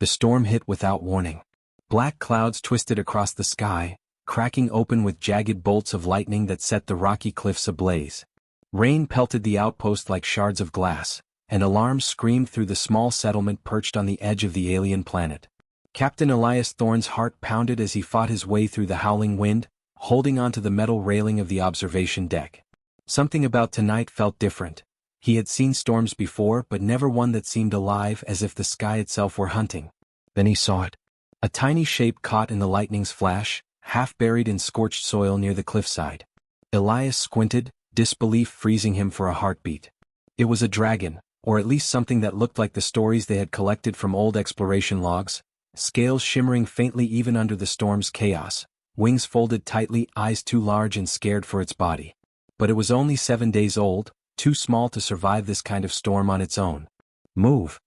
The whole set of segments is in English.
The storm hit without warning. Black clouds twisted across the sky, cracking open with jagged bolts of lightning that set the rocky cliffs ablaze. Rain pelted the outpost like shards of glass, and alarms screamed through the small settlement perched on the edge of the alien planet. Captain Elias Thorne's heart pounded as he fought his way through the howling wind, holding onto the metal railing of the observation deck. Something about tonight felt different. He had seen storms before, but never one that seemed alive, as if the sky itself were hunting. Then he saw it. A tiny shape caught in the lightning's flash, half buried in scorched soil near the cliffside. Elias squinted, disbelief freezing him for a heartbeat. It was a dragon, or at least something that looked like the stories they had collected from old exploration logs, scales shimmering faintly even under the storm's chaos, wings folded tightly, eyes too large and scared for its body. But it was only 7 days old, too small to survive this kind of storm on its own. "Move!"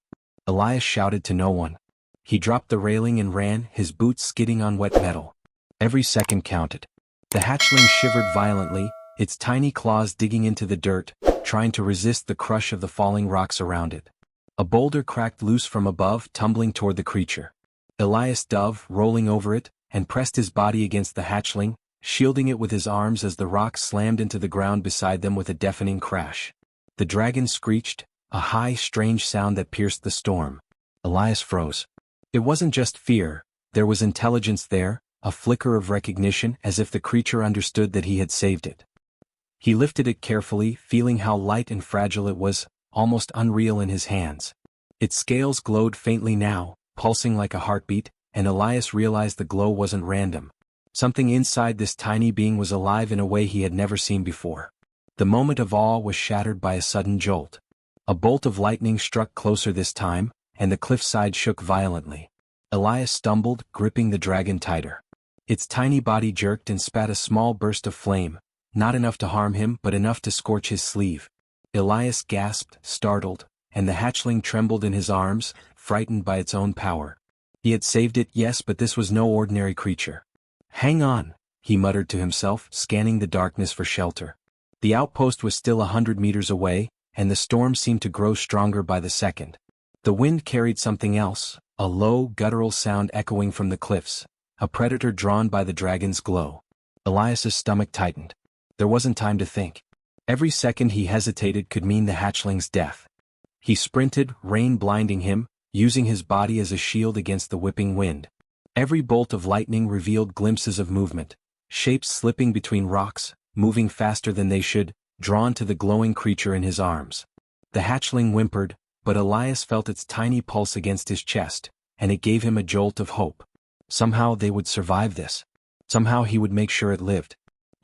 Elias shouted to no one. He dropped the railing and ran, his boots skidding on wet metal. Every second counted. The hatchling shivered violently, its tiny claws digging into the dirt, trying to resist the crush of the falling rocks around it. A boulder cracked loose from above, tumbling toward the creature. Elias dove, rolling over it, and pressed his body against the hatchling, shielding it with his arms as the rock slammed into the ground beside them with a deafening crash. The dragon screeched, a high, strange sound that pierced the storm. Elias froze. It wasn't just fear, there was intelligence there, a flicker of recognition, as if the creature understood that he had saved it. He lifted it carefully, feeling how light and fragile it was, almost unreal in his hands. Its scales glowed faintly now, pulsing like a heartbeat, and Elias realized the glow wasn't random. Something inside this tiny being was alive in a way he had never seen before. The moment of awe was shattered by a sudden jolt. A bolt of lightning struck closer this time, and the cliffside shook violently. Elias stumbled, gripping the dragon tighter. Its tiny body jerked and spat a small burst of flame, not enough to harm him but enough to scorch his sleeve. Elias gasped, startled, and the hatchling trembled in his arms, frightened by its own power. He had saved it, yes, but this was no ordinary creature. "Hang on," he muttered to himself, scanning the darkness for shelter. The outpost was still 100 meters away, and the storm seemed to grow stronger by the second. The wind carried something else, a low, guttural sound echoing from the cliffs, a predator drawn by the dragon's glow. Elias's stomach tightened. There wasn't time to think. Every second he hesitated could mean the hatchling's death. He sprinted, rain blinding him, using his body as a shield against the whipping wind. Every bolt of lightning revealed glimpses of movement, shapes slipping between rocks, moving faster than they should, drawn to the glowing creature in his arms. The hatchling whimpered, but Elias felt its tiny pulse against his chest, and it gave him a jolt of hope. Somehow they would survive this. Somehow he would make sure it lived.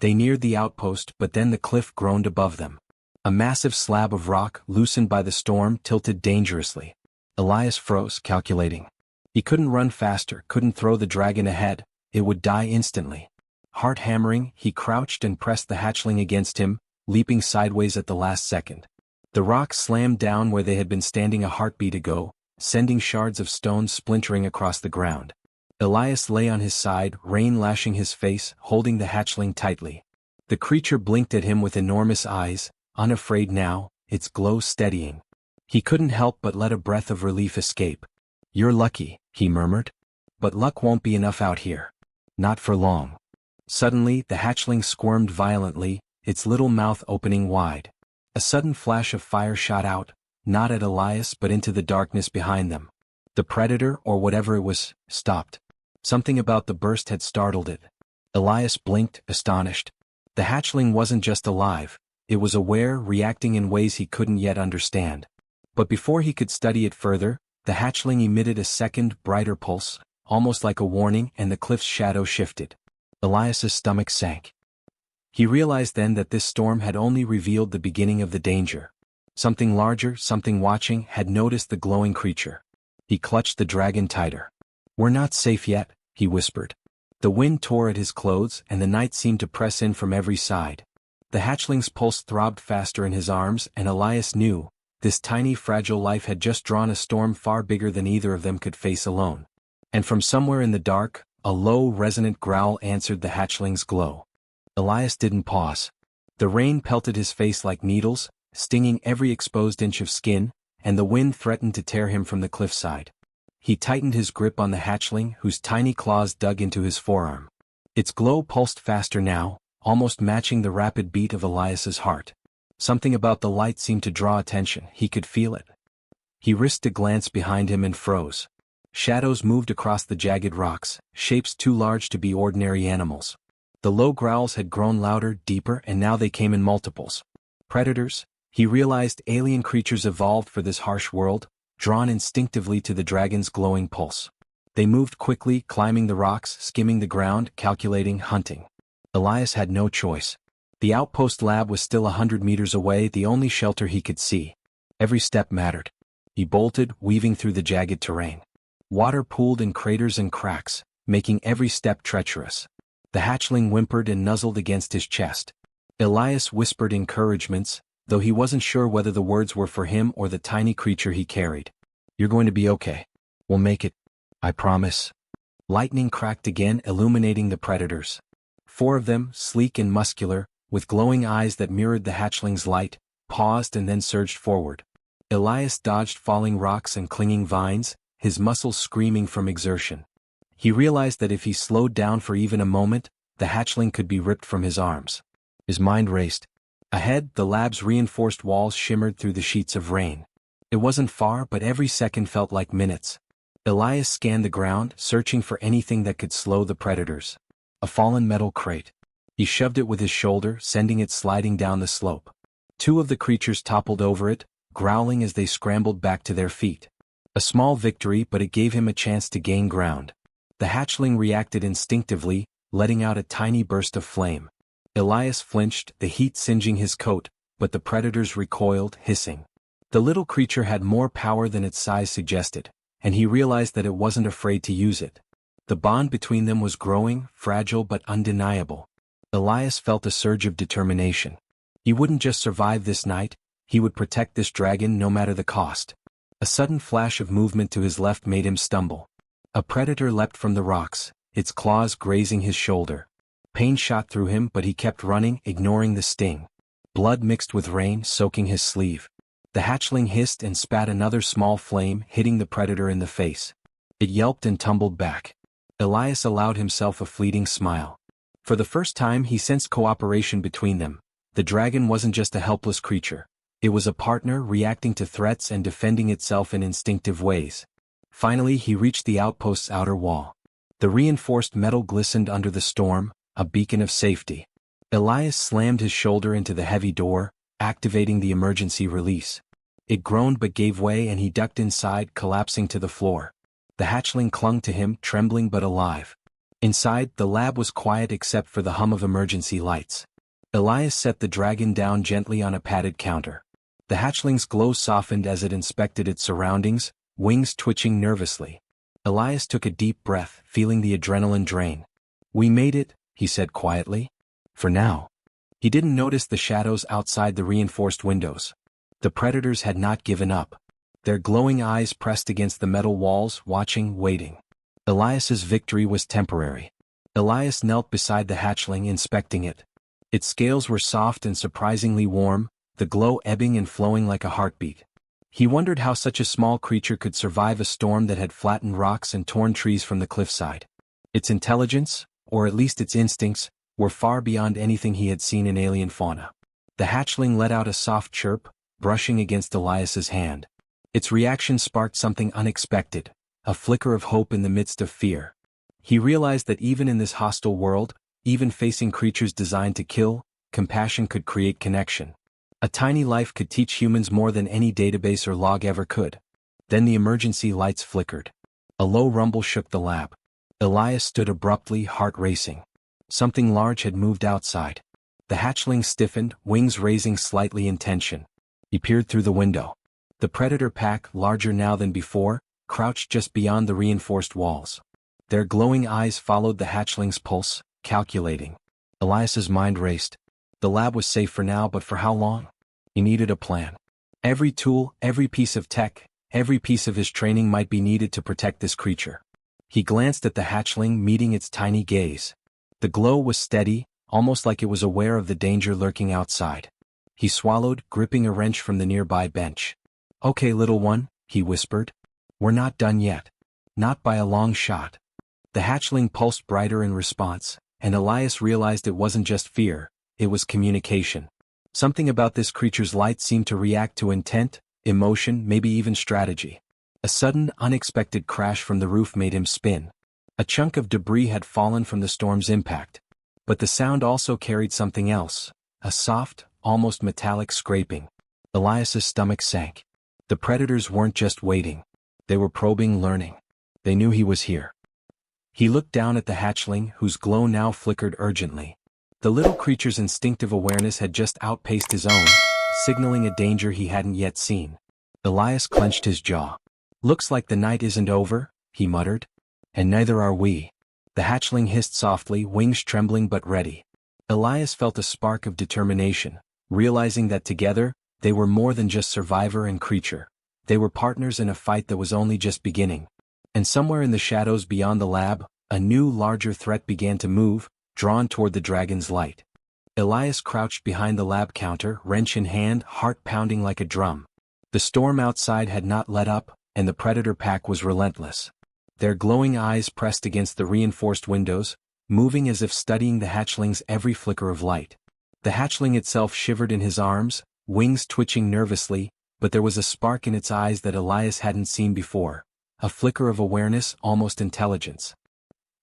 They neared the outpost, but then the cliff groaned above them. A massive slab of rock, loosened by the storm, tilted dangerously. Elias froze, calculating. He couldn't run faster, couldn't throw the dragon ahead, it would die instantly. Heart hammering, he crouched and pressed the hatchling against him, leaping sideways at the last second. The rock slammed down where they had been standing a heartbeat ago, sending shards of stone splintering across the ground. Elias lay on his side, rain lashing his face, holding the hatchling tightly. The creature blinked at him with enormous eyes, unafraid now, its glow steadying. He couldn't help but let a breath of relief escape. "You're lucky," he murmured. "But luck won't be enough out here. Not for long." Suddenly, the hatchling squirmed violently, its little mouth opening wide. A sudden flash of fire shot out, not at Elias but into the darkness behind them. The predator, or whatever it was, stopped. Something about the burst had startled it. Elias blinked, astonished. The hatchling wasn't just alive, it was aware, reacting in ways he couldn't yet understand. But before he could study it further, the hatchling emitted a second, brighter pulse, almost like a warning, and the cliff's shadow shifted. Elias's stomach sank. He realized then that this storm had only revealed the beginning of the danger. Something larger, something watching, had noticed the glowing creature. He clutched the dragon tighter. "We're not safe yet," he whispered. The wind tore at his clothes, and the night seemed to press in from every side. The hatchling's pulse throbbed faster in his arms, and Elias knew, this tiny fragile life had just drawn a storm far bigger than either of them could face alone. And from somewhere in the dark, a low, resonant growl answered the hatchling's glow. Elias didn't pause. The rain pelted his face like needles, stinging every exposed inch of skin, and the wind threatened to tear him from the cliffside. He tightened his grip on the hatchling, whose tiny claws dug into his forearm. Its glow pulsed faster now, almost matching the rapid beat of Elias's heart. Something about the light seemed to draw attention. He could feel it. He risked a glance behind him and froze. Shadows moved across the jagged rocks, shapes too large to be ordinary animals. The low growls had grown louder, deeper, and now they came in multiples. Predators, he realized. Alien creatures evolved for this harsh world, drawn instinctively to the dragon's glowing pulse. They moved quickly, climbing the rocks, skimming the ground, calculating, hunting. Elias had no choice. The outpost lab was still 100 meters away, the only shelter he could see. Every step mattered. He bolted, weaving through the jagged terrain. Water pooled in craters and cracks, making every step treacherous. The hatchling whimpered and nuzzled against his chest. Elias whispered encouragements, though he wasn't sure whether the words were for him or the tiny creature he carried. "You're going to be okay. We'll make it. I promise." Lightning cracked again, illuminating the predators. 4 of them, sleek and muscular, with glowing eyes that mirrored the hatchling's light, paused and then surged forward. Elias dodged falling rocks and clinging vines, his muscles screaming from exertion. He realized that if he slowed down for even a moment, the hatchling could be ripped from his arms. His mind raced. Ahead, the lab's reinforced walls shimmered through the sheets of rain. It wasn't far, but every second felt like minutes. Elias scanned the ground, searching for anything that could slow the predators. A fallen metal crate. He shoved it with his shoulder, sending it sliding down the slope. 2 of the creatures toppled over it, growling as they scrambled back to their feet. A small victory, but it gave him a chance to gain ground. The hatchling reacted instinctively, letting out a tiny burst of flame. Elias flinched, the heat singeing his coat, but the predators recoiled, hissing. The little creature had more power than its size suggested, and he realized that it wasn't afraid to use it. The bond between them was growing, fragile but undeniable. Elias felt a surge of determination. He wouldn't just survive this night, he would protect this dragon no matter the cost. A sudden flash of movement to his left made him stumble. A predator leapt from the rocks, its claws grazing his shoulder. Pain shot through him, but he kept running, ignoring the sting. Blood mixed with rain, soaking his sleeve. The hatchling hissed and spat another small flame, hitting the predator in the face. It yelped and tumbled back. Elias allowed himself a fleeting smile. For the first time he sensed cooperation between them. The dragon wasn't just a helpless creature. It was a partner, reacting to threats and defending itself in instinctive ways. Finally he reached the outpost's outer wall. The reinforced metal glistened under the storm, a beacon of safety. Elias slammed his shoulder into the heavy door, activating the emergency release. It groaned but gave way and he ducked inside, collapsing to the floor. The hatchling clung to him, trembling but alive. Inside, the lab was quiet except for the hum of emergency lights. Elias set the dragon down gently on a padded counter. The hatchling's glow softened as it inspected its surroundings, wings twitching nervously. Elias took a deep breath, feeling the adrenaline drain. "We made it," he said quietly. "For now." He didn't notice the shadows outside the reinforced windows. The predators had not given up. Their glowing eyes pressed against the metal walls, watching, waiting. Elias's victory was temporary. Elias knelt beside the hatchling, inspecting it. Its scales were soft and surprisingly warm, the glow ebbing and flowing like a heartbeat. He wondered how such a small creature could survive a storm that had flattened rocks and torn trees from the cliffside. Its intelligence, or at least its instincts, were far beyond anything he had seen in alien fauna. The hatchling let out a soft chirp, brushing against Elias's hand. Its reaction sparked something unexpected, a flicker of hope in the midst of fear. He realized that even in this hostile world, even facing creatures designed to kill, compassion could create connection. A tiny life could teach humans more than any database or log ever could. Then the emergency lights flickered. A low rumble shook the lab. Elias stood abruptly, heart racing. Something large had moved outside. The hatchling stiffened, wings raising slightly in tension. He peered through the window. The predator pack, larger now than before, crouched just beyond the reinforced walls. Their glowing eyes followed the hatchling's pulse, calculating. Elias's mind raced. The lab was safe for now, but for how long? He needed a plan. Every tool, every piece of tech, every piece of his training might be needed to protect this creature. He glanced at the hatchling, meeting its tiny gaze. The glow was steady, almost like it was aware of the danger lurking outside. He swallowed, gripping a wrench from the nearby bench. "Okay, little one," he whispered. "We're not done yet." Not by a long shot. The hatchling pulsed brighter in response, and Elias realized it wasn't just fear, it was communication. Something about this creature's light seemed to react to intent, emotion, maybe even strategy. A sudden, unexpected crash from the roof made him spin. A chunk of debris had fallen from the storm's impact. But the sound also carried something else, a soft, almost metallic scraping. Elias's stomach sank. The predators weren't just waiting. They were probing, learning. They knew he was here. He looked down at the hatchling, whose glow now flickered urgently. The little creature's instinctive awareness had just outpaced his own, signaling a danger he hadn't yet seen. Elias clenched his jaw. "Looks like the night isn't over," he muttered. "And neither are we." The hatchling hissed softly, wings trembling but ready. Elias felt a spark of determination, realizing that together, they were more than just survivor and creature. They were partners in a fight that was only just beginning. And somewhere in the shadows beyond the lab, a new, larger threat began to move, drawn toward the dragon's light. Elias crouched behind the lab counter, wrench in hand, heart pounding like a drum. The storm outside had not let up, and the predator pack was relentless. Their glowing eyes pressed against the reinforced windows, moving as if studying the hatchling's every flicker of light. The hatchling itself shivered in his arms, wings twitching nervously, but there was a spark in its eyes that Elias hadn't seen before, a flicker of awareness, almost intelligence.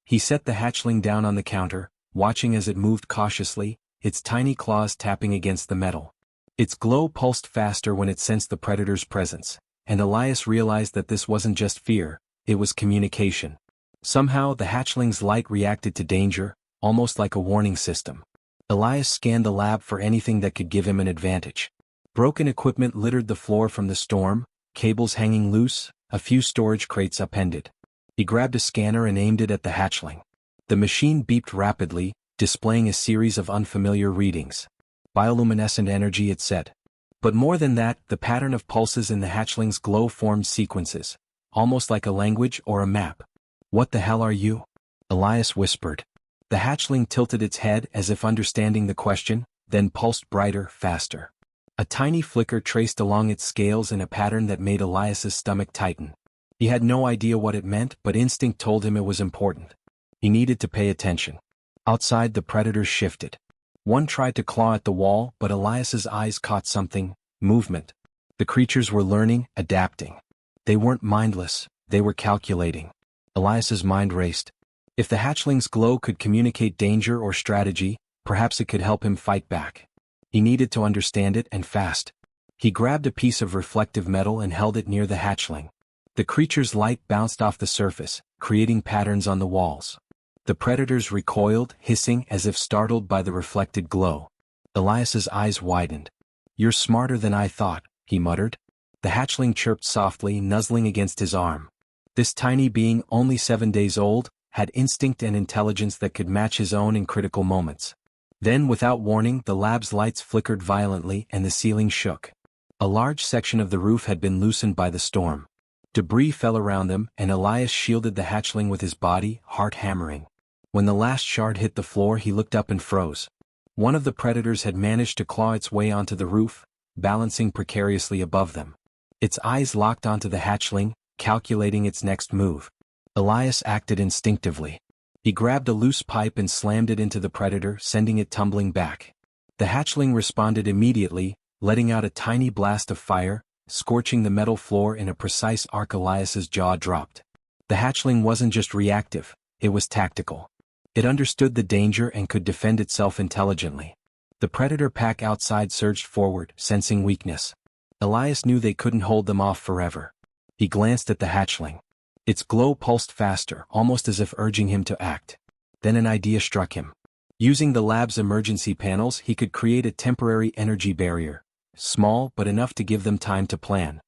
He set the hatchling down on the counter, watching as it moved cautiously, its tiny claws tapping against the metal. Its glow pulsed faster when it sensed the predator's presence, and Elias realized that this wasn't just fear, it was communication. Somehow the hatchling's light reacted to danger, almost like a warning system. Elias scanned the lab for anything that could give him an advantage. Broken equipment littered the floor from the storm, cables hanging loose, a few storage crates upended. He grabbed a scanner and aimed it at the hatchling. The machine beeped rapidly, displaying a series of unfamiliar readings. Bioluminescent energy, it said. But more than that, the pattern of pulses in the hatchling's glow formed sequences, almost like a language or a map. "What the hell are you?" Elias whispered. The hatchling tilted its head as if understanding the question, then pulsed brighter, faster. A tiny flicker traced along its scales in a pattern that made Elias's stomach tighten. He had no idea what it meant, but instinct told him it was important. He needed to pay attention. Outside, the predators shifted. One tried to claw at the wall, but Elias's eyes caught something: movement. The creatures were learning, adapting. They weren't mindless, they were calculating. Elias's mind raced. If the hatchling's glow could communicate danger or strategy, perhaps it could help him fight back. He needed to understand it, and fast. He grabbed a piece of reflective metal and held it near the hatchling. The creature's light bounced off the surface, creating patterns on the walls. The predators recoiled, hissing as if startled by the reflected glow. Elias's eyes widened. "You're smarter than I thought," he muttered. The hatchling chirped softly, nuzzling against his arm. This tiny being, only 7 days old, had instinct and intelligence that could match his own in critical moments. Then, without warning, the lab's lights flickered violently and the ceiling shook. A large section of the roof had been loosened by the storm. Debris fell around them, and Elias shielded the hatchling with his body, heart hammering. When the last shard hit the floor, he looked up and froze. One of the predators had managed to claw its way onto the roof, balancing precariously above them. Its eyes locked onto the hatchling, calculating its next move. Elias acted instinctively. He grabbed a loose pipe and slammed it into the predator, sending it tumbling back. The hatchling responded immediately, letting out a tiny blast of fire, scorching the metal floor in a precise arc. Elias's jaw dropped. The hatchling wasn't just reactive, it was tactical. It understood the danger and could defend itself intelligently. The predator pack outside surged forward, sensing weakness. Elias knew they couldn't hold them off forever. He glanced at the hatchling. Its glow pulsed faster, almost as if urging him to act. Then an idea struck him. Using the lab's emergency panels, he could create a temporary energy barrier, small but enough to give them time to plan.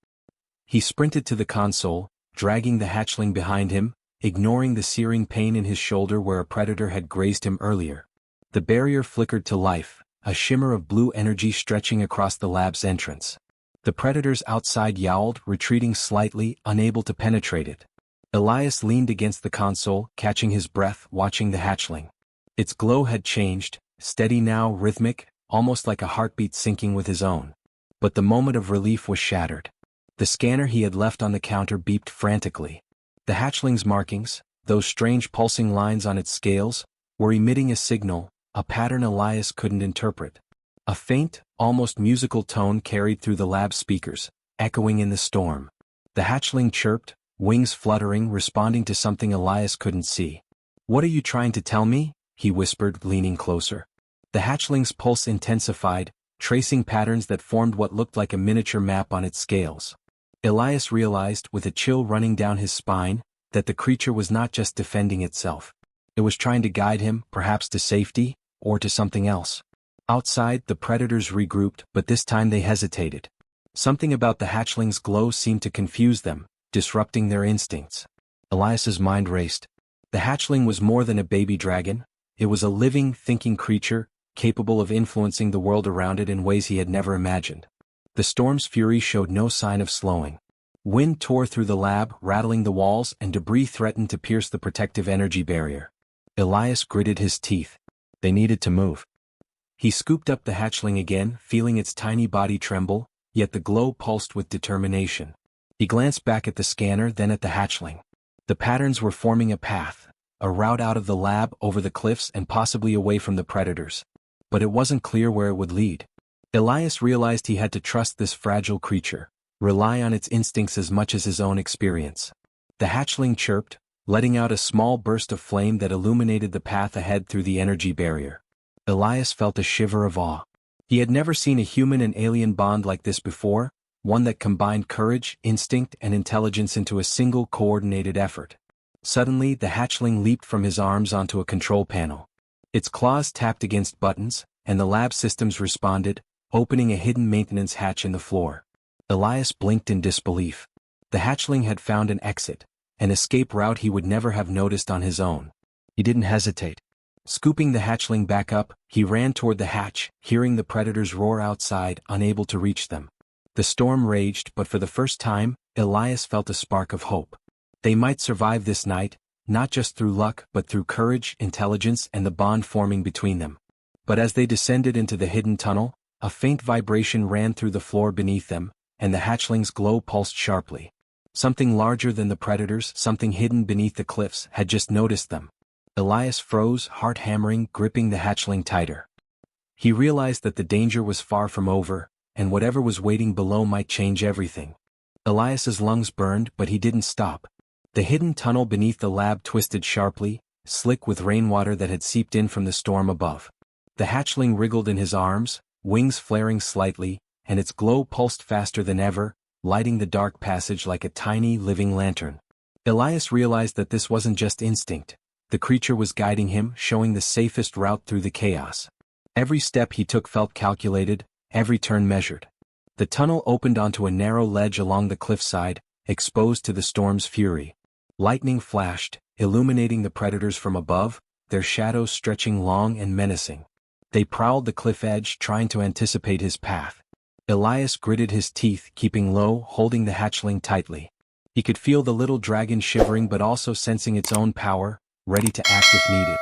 He sprinted to the console, dragging the hatchling behind him, ignoring the searing pain in his shoulder where a predator had grazed him earlier. The barrier flickered to life, a shimmer of blue energy stretching across the lab's entrance. The predators outside yowled, retreating slightly, unable to penetrate it. Elias leaned against the console, catching his breath, watching the hatchling. Its glow had changed, steady now, rhythmic, almost like a heartbeat syncing with his own. But the moment of relief was shattered. The scanner he had left on the counter beeped frantically. The hatchling's markings, those strange pulsing lines on its scales, were emitting a signal, a pattern Elias couldn't interpret. A faint, almost musical tone carried through the lab speakers, echoing in the storm. The hatchling chirped, wings fluttering, responding to something Elias couldn't see. "What are you trying to tell me?" he whispered, leaning closer. The hatchling's pulse intensified, tracing patterns that formed what looked like a miniature map on its scales. Elias realized, with a chill running down his spine, that the creature was not just defending itself. It was trying to guide him, perhaps to safety, or to something else. Outside, the predators regrouped, but this time they hesitated. Something about the hatchling's glow seemed to confuse them, disrupting their instincts. Elias's mind raced. The hatchling was more than a baby dragon. It was a living, thinking creature, capable of influencing the world around it in ways he had never imagined. The storm's fury showed no sign of slowing. Wind tore through the lab, rattling the walls, and debris threatened to pierce the protective energy barrier. Elias gritted his teeth. They needed to move. He scooped up the hatchling again, feeling its tiny body tremble, yet the glow pulsed with determination. He glanced back at the scanner, then at the hatchling. The patterns were forming a path, a route out of the lab, over the cliffs, and possibly away from the predators. But it wasn't clear where it would lead. Elias realized he had to trust this fragile creature, rely on its instincts as much as his own experience. The hatchling chirped, letting out a small burst of flame that illuminated the path ahead through the energy barrier. Elias felt a shiver of awe. He had never seen a human and alien bond like this before, one that combined courage, instinct, and intelligence into a single coordinated effort. Suddenly, the hatchling leaped from his arms onto a control panel. Its claws tapped against buttons, and the lab systems responded, opening a hidden maintenance hatch in the floor. Elias blinked in disbelief. The hatchling had found an exit, an escape route he would never have noticed on his own. He didn't hesitate. Scooping the hatchling back up, he ran toward the hatch, hearing the predators roar outside, unable to reach them. The storm raged, but for the first time, Elias felt a spark of hope. They might survive this night, not just through luck but through courage, intelligence, and the bond forming between them. But as they descended into the hidden tunnel, a faint vibration ran through the floor beneath them, and the hatchling's glow pulsed sharply. Something larger than the predators, something hidden beneath the cliffs, had just noticed them. Elias froze, heart hammering, gripping the hatchling tighter. He realized that the danger was far from over, and whatever was waiting below might change everything. Elias's lungs burned, but he didn't stop. The hidden tunnel beneath the lab twisted sharply, slick with rainwater that had seeped in from the storm above. The hatchling wriggled in his arms, wings flaring slightly, and its glow pulsed faster than ever, lighting the dark passage like a tiny, living lantern. Elias realized that this wasn't just instinct. The creature was guiding him, showing the safest route through the chaos. Every step he took felt calculated, every turn measured. The tunnel opened onto a narrow ledge along the cliffside, exposed to the storm's fury. Lightning flashed, illuminating the predators from above, their shadows stretching long and menacing. They prowled the cliff edge, trying to anticipate his path. Elias gritted his teeth, keeping low, holding the hatchling tightly. He could feel the little dragon shivering but also sensing its own power, ready to act if needed.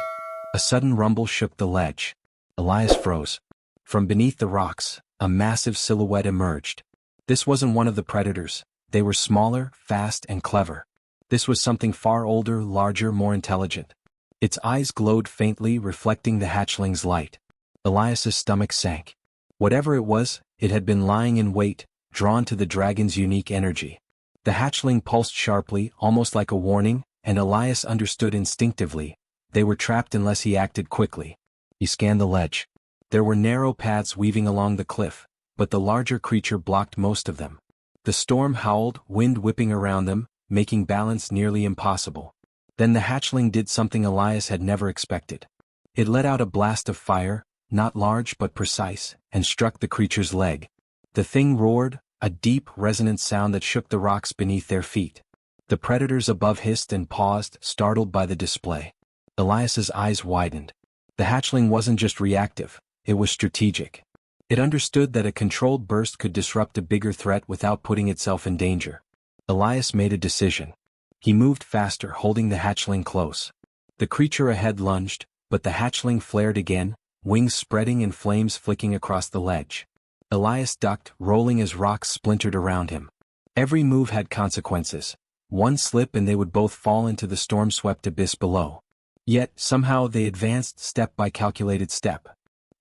A sudden rumble shook the ledge. Elias froze. From beneath the rocks, a massive silhouette emerged. This wasn't one of the predators. They were smaller, fast, and clever. This was something far older, larger, more intelligent. Its eyes glowed faintly, reflecting the hatchling's light. Elias's stomach sank. Whatever it was, it had been lying in wait, drawn to the dragon's unique energy. The hatchling pulsed sharply, almost like a warning, and Elias understood instinctively. They were trapped unless he acted quickly. He scanned the ledge. There were narrow paths weaving along the cliff, but the larger creature blocked most of them. The storm howled, wind whipping around them, making balance nearly impossible. Then the hatchling did something Elias had never expected. It let out a blast of fire, not large but precise, and struck the creature's leg. The thing roared, a deep, resonant sound that shook the rocks beneath their feet. The predators above hissed and paused, startled by the display. Elias's eyes widened. The hatchling wasn't just reactive, it was strategic. It understood that a controlled burst could disrupt a bigger threat without putting itself in danger. Elias made a decision. He moved faster, holding the hatchling close. The creature ahead lunged, but the hatchling flared again, wings spreading and flames flicking across the ledge. Elias ducked, rolling as rocks splintered around him. Every move had consequences. One slip and they would both fall into the storm-swept abyss below. Yet, somehow they advanced step by calculated step.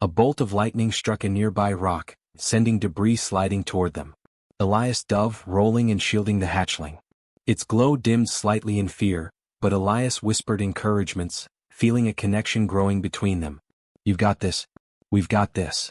A bolt of lightning struck a nearby rock, sending debris sliding toward them. Elias dove rolling and shielding the hatchling. Its glow dimmed slightly in fear, but Elias whispered encouragements, feeling a connection growing between them. "You've got this. We've got this."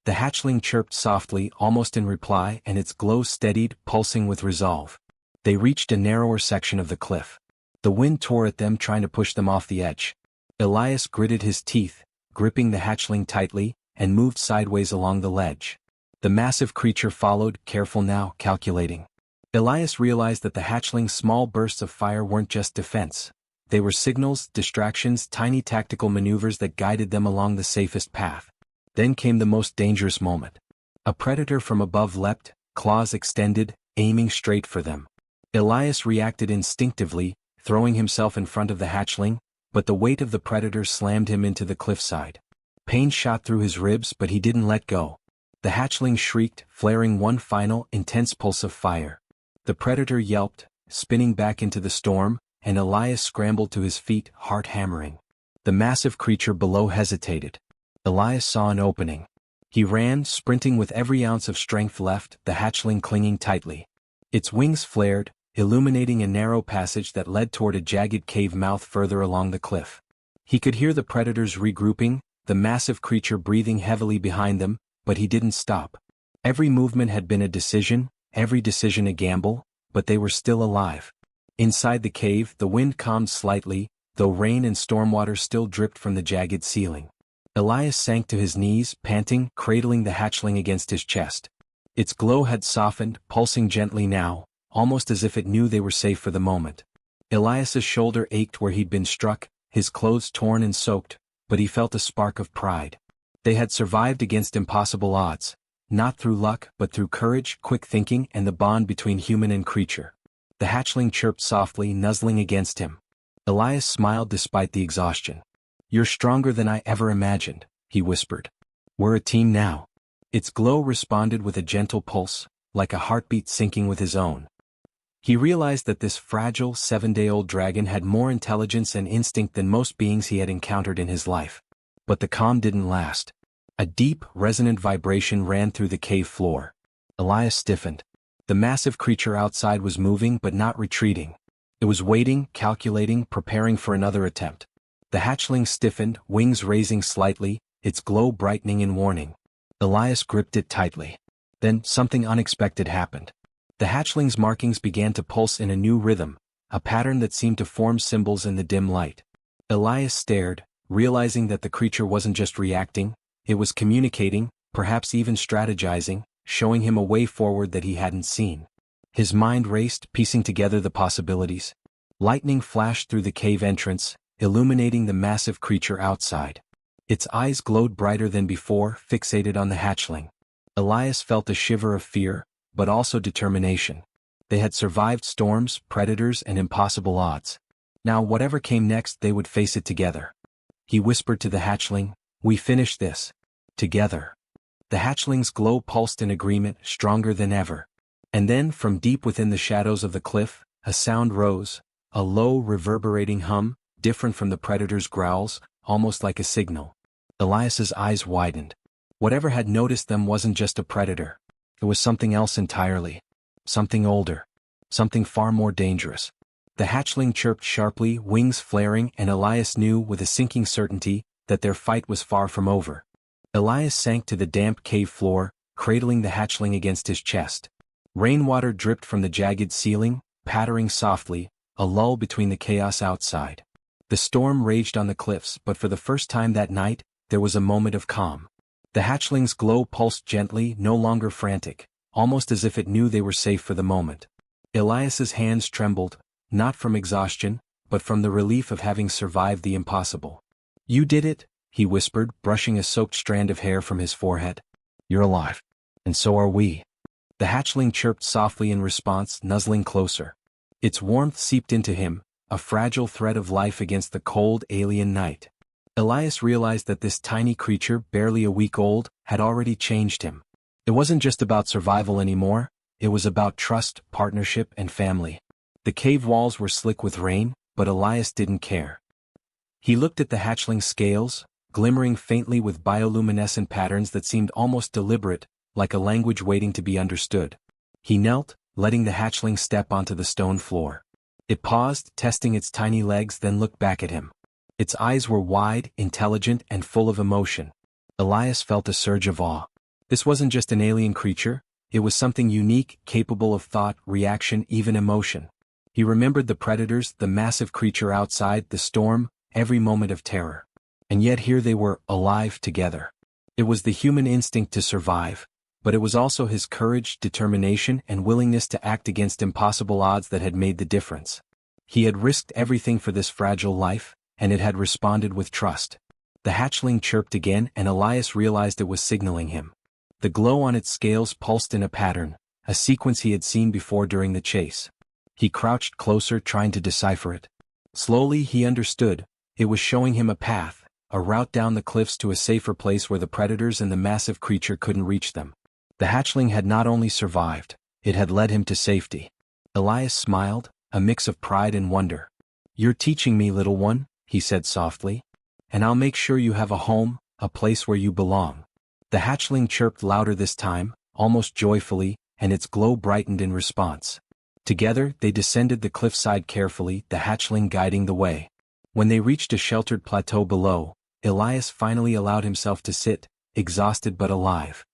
The hatchling chirped softly, almost in reply, and its glow steadied, pulsing with resolve. They reached a narrower section of the cliff. The wind tore at them, trying to push them off the edge. Elias gritted his teeth, gripping the hatchling tightly, and moved sideways along the ledge. The massive creature followed, careful now, calculating. Elias realized that the hatchling's small bursts of fire weren't just defense. They were signals, distractions, tiny tactical maneuvers that guided them along the safest path. Then came the most dangerous moment. A predator from above leapt, claws extended, aiming straight for them. Elias reacted instinctively, throwing himself in front of the hatchling, but the weight of the predator slammed him into the cliffside. Pain shot through his ribs, but he didn't let go. The hatchling shrieked, flaring one final, intense pulse of fire. The predator yelped, spinning back into the storm, and Elias scrambled to his feet, heart hammering. The massive creature below hesitated. Elias saw an opening. He ran, sprinting with every ounce of strength left, the hatchling clinging tightly. Its wings flared, illuminating a narrow passage that led toward a jagged cave mouth further along the cliff. He could hear the predators regrouping, the massive creature breathing heavily behind them, but he didn't stop. Every movement had been a decision, every decision a gamble, but they were still alive. Inside the cave, the wind calmed slightly, though rain and stormwater still dripped from the jagged ceiling. Elias sank to his knees, panting, cradling the hatchling against his chest. Its glow had softened, pulsing gently now, almost as if it knew they were safe for the moment. Elias's shoulder ached where he'd been struck, his clothes torn and soaked, but he felt a spark of pride. They had survived against impossible odds, not through luck but through courage, quick thinking, and the bond between human and creature. The hatchling chirped softly, nuzzling against him. Elias smiled despite the exhaustion. "You're stronger than I ever imagined," he whispered. "We're a team now." Its glow responded with a gentle pulse, like a heartbeat syncing with his own. He realized that this fragile, 7-day-old dragon had more intelligence and instinct than most beings he had encountered in his life. But the calm didn't last. A deep, resonant vibration ran through the cave floor. Elias stiffened. The massive creature outside was moving but not retreating. It was waiting, calculating, preparing for another attempt. The hatchling stiffened, wings raising slightly, its glow brightening in warning. Elias gripped it tightly. Then, something unexpected happened. The hatchling's markings began to pulse in a new rhythm, a pattern that seemed to form symbols in the dim light. Elias stared, realizing that the creature wasn't just reacting, it was communicating, perhaps even strategizing, showing him a way forward that he hadn't seen. His mind raced, piecing together the possibilities. Lightning flashed through the cave entrance, illuminating the massive creature outside. Its eyes glowed brighter than before, fixated on the hatchling. Elias felt a shiver of fear, but also determination. They had survived storms, predators, and impossible odds. Now whatever came next, they would face it together. He whispered to the hatchling, "We finish this. Together." The hatchling's glow pulsed in agreement, stronger than ever. And then, from deep within the shadows of the cliff, a sound rose, a low, reverberating hum, different from the predator's growls, almost like a signal. Elias's eyes widened. Whatever had noticed them wasn't just a predator. It was something else entirely. Something older. Something far more dangerous. The hatchling chirped sharply, wings flaring, and Elias knew with a sinking certainty that their fight was far from over. Elias sank to the damp cave floor, cradling the hatchling against his chest. Rainwater dripped from the jagged ceiling, pattering softly, a lull between the chaos outside. The storm raged on the cliffs, but for the first time that night, there was a moment of calm. The hatchling's glow pulsed gently, no longer frantic, almost as if it knew they were safe for the moment. Elias's hands trembled, not from exhaustion, but from the relief of having survived the impossible. "You did it," he whispered, brushing a soaked strand of hair from his forehead. "You're alive. And so are we." The hatchling chirped softly in response, nuzzling closer. Its warmth seeped into him, a fragile thread of life against the cold, alien night. Elias realized that this tiny creature, barely a week old, had already changed him. It wasn't just about survival anymore, it was about trust, partnership, and family. The cave walls were slick with rain, but Elias didn't care. He looked at the hatchling scales, glimmering faintly with bioluminescent patterns that seemed almost deliberate, like a language waiting to be understood. He knelt, letting the hatchling step onto the stone floor. It paused, testing its tiny legs, then looked back at him. Its eyes were wide, intelligent, and full of emotion. Elias felt a surge of awe. This wasn't just an alien creature, it was something unique, capable of thought, reaction, even emotion. He remembered the predators, the massive creature outside, the storm, every moment of terror. And yet here they were, alive together. It was the human instinct to survive, but it was also his courage, determination, and willingness to act against impossible odds that had made the difference. He had risked everything for this fragile life, and it had responded with trust. The hatchling chirped again, and Elias realized it was signaling him. The glow on its scales pulsed in a pattern, a sequence he had seen before during the chase. He crouched closer, trying to decipher it. Slowly he understood. It was showing him a path, a route down the cliffs to a safer place where the predators and the massive creature couldn't reach them. The hatchling had not only survived, it had led him to safety. Elias smiled, a mix of pride and wonder. "You're teaching me, little one," he said softly. "And I'll make sure you have a home, a place where you belong." The hatchling chirped louder this time, almost joyfully, and its glow brightened in response. Together they descended the cliffside carefully, the hatchling guiding the way. When they reached a sheltered plateau below, Elias finally allowed himself to sit, exhausted but alive.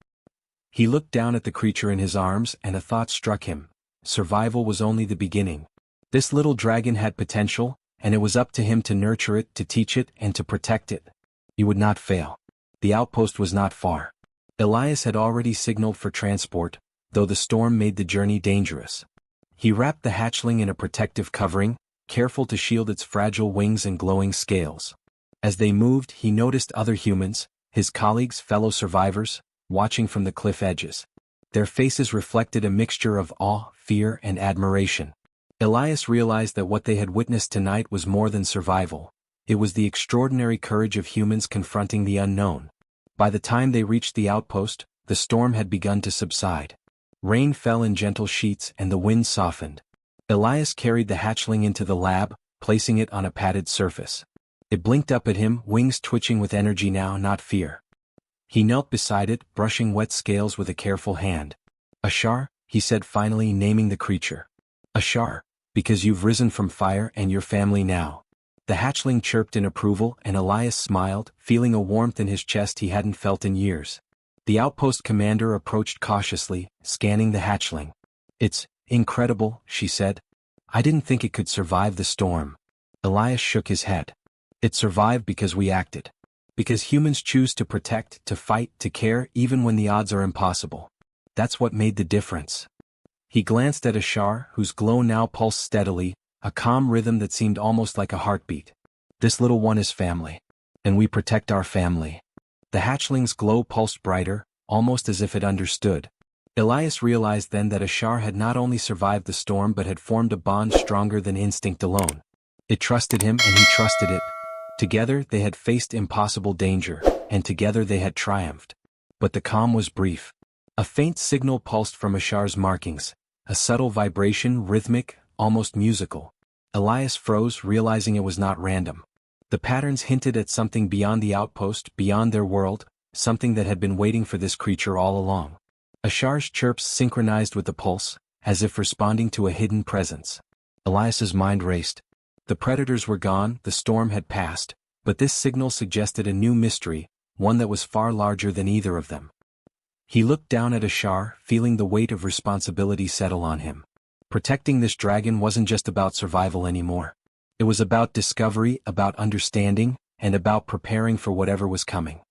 He looked down at the creature in his arms, and a thought struck him. Survival was only the beginning. This little dragon had potential, and it was up to him to nurture it, to teach it, and to protect it. He would not fail. The outpost was not far. Elias had already signaled for transport, though the storm made the journey dangerous. He wrapped the hatchling in a protective covering, careful to shield its fragile wings and glowing scales. As they moved, he noticed other humans, his colleagues, fellow survivors, watching from the cliff edges. Their faces reflected a mixture of awe, fear, and admiration. Elias realized that what they had witnessed tonight was more than survival. It was the extraordinary courage of humans confronting the unknown. By the time they reached the outpost, the storm had begun to subside. Rain fell in gentle sheets and the wind softened. Elias carried the hatchling into the lab, placing it on a padded surface. It blinked up at him, wings twitching with energy now, not fear. He knelt beside it, brushing wet scales with a careful hand. "Ashar," he said finally, naming the creature. "Ashar, because you've risen from fire and your family now." The hatchling chirped in approval, and Elias smiled, feeling a warmth in his chest he hadn't felt in years. The outpost commander approached cautiously, scanning the hatchling. "It's incredible," she said. "I didn't think it could survive the storm." Elias shook his head. "It survived because we acted. Because humans choose to protect, to fight, to care, even when the odds are impossible. That's what made the difference." He glanced at Ashar, whose glow now pulsed steadily, a calm rhythm that seemed almost like a heartbeat. "This little one is family. And we protect our family." The hatchling's glow pulsed brighter, almost as if it understood. Elias realized then that Ashar had not only survived the storm but had formed a bond stronger than instinct alone. It trusted him and he trusted it. Together they had faced impossible danger, and together they had triumphed. But the calm was brief. A faint signal pulsed from Ashar's markings, a subtle vibration, rhythmic, almost musical. Elias froze, realizing it was not random. The patterns hinted at something beyond the outpost, beyond their world, something that had been waiting for this creature all along. Ashar's chirps synchronized with the pulse, as if responding to a hidden presence. Elias's mind raced. The predators were gone, the storm had passed, but this signal suggested a new mystery, one that was far larger than either of them. He looked down at Ashar, feeling the weight of responsibility settle on him. Protecting this dragon wasn't just about survival anymore. It was about discovery, about understanding, and about preparing for whatever was coming.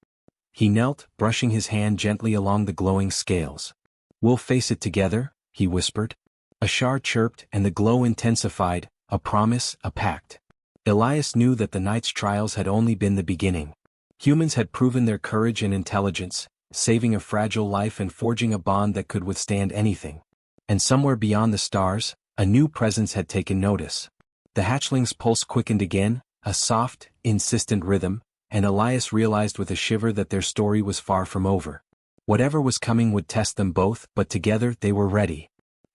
He knelt, brushing his hand gently along the glowing scales. "We'll face it together," he whispered. Ashar chirped, and the glow intensified, a promise, a pact. Elias knew that the night's trials had only been the beginning. Humans had proven their courage and intelligence, saving a fragile life and forging a bond that could withstand anything. And somewhere beyond the stars, a new presence had taken notice. The hatchling's pulse quickened again, a soft, insistent rhythm, and Elias realized with a shiver that their story was far from over. Whatever was coming would test them both, but together they were ready.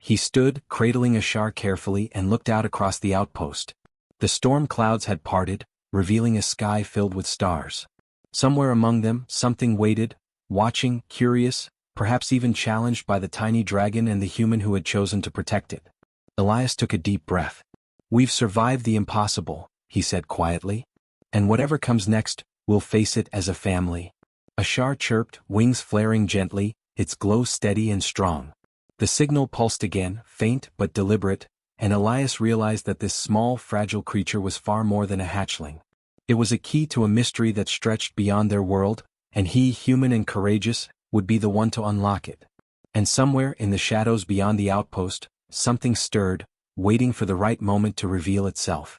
He stood, cradling Ashar carefully, and looked out across the outpost. The storm clouds had parted, revealing a sky filled with stars. Somewhere among them, something waited, watching, curious, perhaps even challenged by the tiny dragon and the human who had chosen to protect it. Elias took a deep breath. "We've survived the impossible," he said quietly. "And whatever comes next, we'll face it as a family." Ashar chirped, wings flaring gently, its glow steady and strong. The signal pulsed again, faint but deliberate, and Elias realized that this small, fragile creature was far more than a hatchling. It was a key to a mystery that stretched beyond their world, and he, human and courageous, would be the one to unlock it. And somewhere in the shadows beyond the outpost, something stirred, waiting for the right moment to reveal itself.